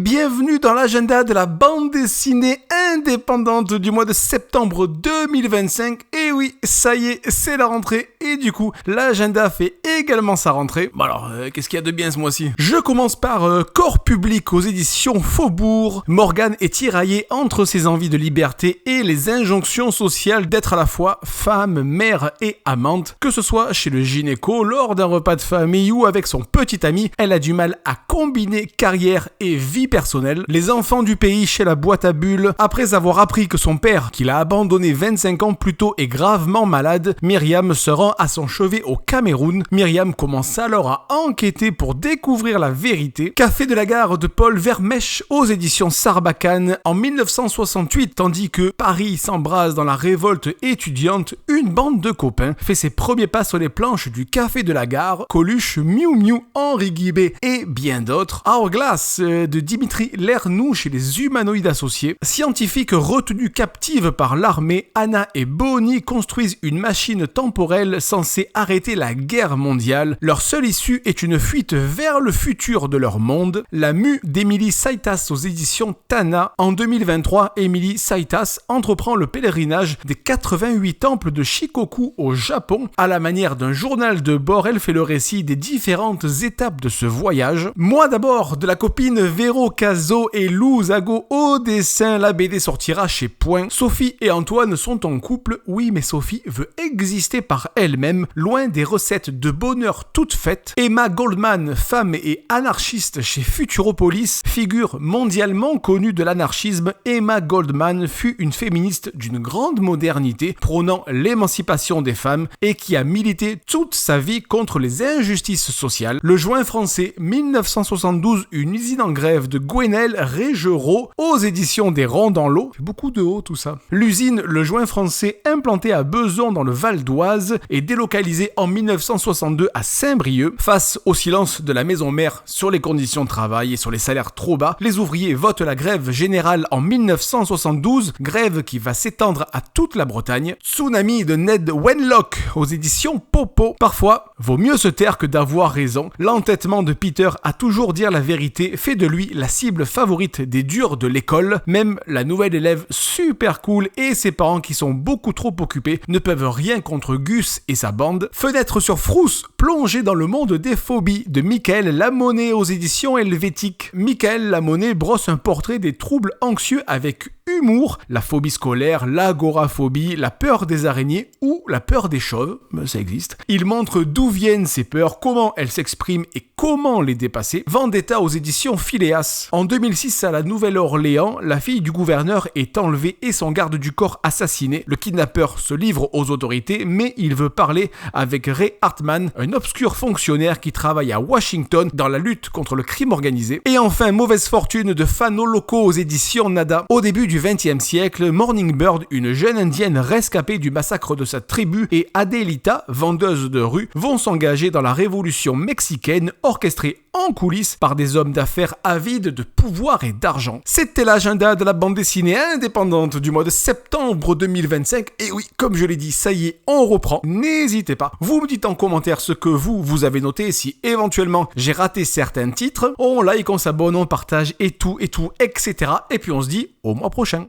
Bienvenue dans l'agenda de la bande dessinée indépendante du mois de septembre 2025. Et oui, ça y est, c'est la rentrée. Et du coup, l'agenda fait également sa rentrée. Bon alors, qu'est-ce qu'il y a de bien ce mois-ci ? Je commence par Corps Public aux éditions Faubourg. Morgane est tiraillée entre ses envies de liberté et les injonctions sociales d'être à la fois femme, mère et amante. Que ce soit chez le gynéco, lors d'un repas de famille ou avec son petit ami, elle a du mal à combiner carrière et vie personnelle. Les enfants du pays chez la boîte à bulles, après avoir appris que son père, qui l'a abandonné 25 ans plus tôt, est gravement malade, Myriam se rend à son chevet au Cameroun. Myriam commence alors à enquêter pour découvrir la vérité. Café de la gare de Paul Vermèche aux éditions Sarbacane en 1968, tandis que Paris s'embrase dans la révolte étudiante, une bande de copains fait ses premiers pas sur les planches du Café de la gare. Coluche, Miu Miu, Henri Guibé et bien d'autres. Hourglass de Dimitri Lernoux chez les Humanoïdes Associés. Scientifiques retenus captives par l'armée, Anna et Bonnie construisent une machine temporelle censée arrêter la guerre mondiale. Leur seule issue est une fuite vers le futur de leur monde. La mue d'Émilie Saitas aux éditions Tana. En 2023, Émilie Saitas entreprend le pèlerinage des 88 temples de Shikoku au Japon. À la manière d'un journal de bord, elle fait le récit des différentes étapes de ce voyage. Moi d'abord, de la copine Véro Cazot et Lou Zago au dessin, la BD sortira chez Point. Sophie et Antoine sont en couple, oui mais Sophie veut exister par elle-même, loin des recettes de bonheur toutes faites. Emma Goldman, femme et anarchiste chez Futuropolis, figure mondialement connue de l'anarchisme, Emma Goldman fut une féministe d'une grande modernité, prônant l'émancipation des femmes et qui a milité toute sa vie contre les injustices sociales. Le juin français 1972, une usine en grève de Gwenelle Régerot aux éditions des Ronds dans l'eau. Beaucoup de haut tout ça. L'usine Le Joint français, implantée à Beson dans le Val d'Oise, est délocalisée en 1962 à Saint-Brieuc. Face au silence de la maison mère sur les conditions de travail et sur les salaires trop bas, les ouvriers votent la grève générale en 1972, grève qui va s'étendre à toute la Bretagne. Tsunami de Ned Wenlock aux éditions Popo. Parfois, vaut mieux se taire que d'avoir raison. L'entêtement de Peter à toujours dire la vérité fait de lui la cible favorite des durs de l'école. Même la nouvelle élève super cool et ses parents qui sont beaucoup trop occupés ne peuvent rien contre Gus et sa bande. Fenêtre sur Frousse, plongé dans le monde des phobies de Michael Lamonnet aux éditions Helvétique. Michael Lamonnet brosse un portrait des troubles anxieux avec humour, la phobie scolaire, l'agoraphobie, la peur des araignées ou la peur des chauves, ça existe. Il montre d'où viennent ces peurs, comment elles s'expriment et comment les dépasser. Vendetta aux éditions Phileas. En 2006, à la Nouvelle-Orléans, la fille du gouverneur est enlevée et son garde du corps assassiné. Le kidnappeur se livre aux autorités, mais il veut parler avec Ray Hartman, un obscur fonctionnaire qui travaille à Washington dans la lutte contre le crime organisé. Et enfin, Mauvaise fortune de Fano Loco aux éditions Nada. Au début du XXe siècle, Morning Bird, une jeune indienne rescapée du massacre de sa tribu, et Adelita, vendeuse de rue, vont s'engager dans la révolution mexicaine orchestrée en coulisses par des hommes d'affaires avides de pouvoir et d'argent. C'était l'agenda de la bande dessinée indépendante du mois de septembre 2025. Et oui, comme je l'ai dit, ça y est, on reprend. N'hésitez pas. Vous me dites en commentaire ce que vous avez noté, si éventuellement j'ai raté certains titres. On like, on s'abonne, on partage et tout, etc. Et puis on se dit au mois prochain.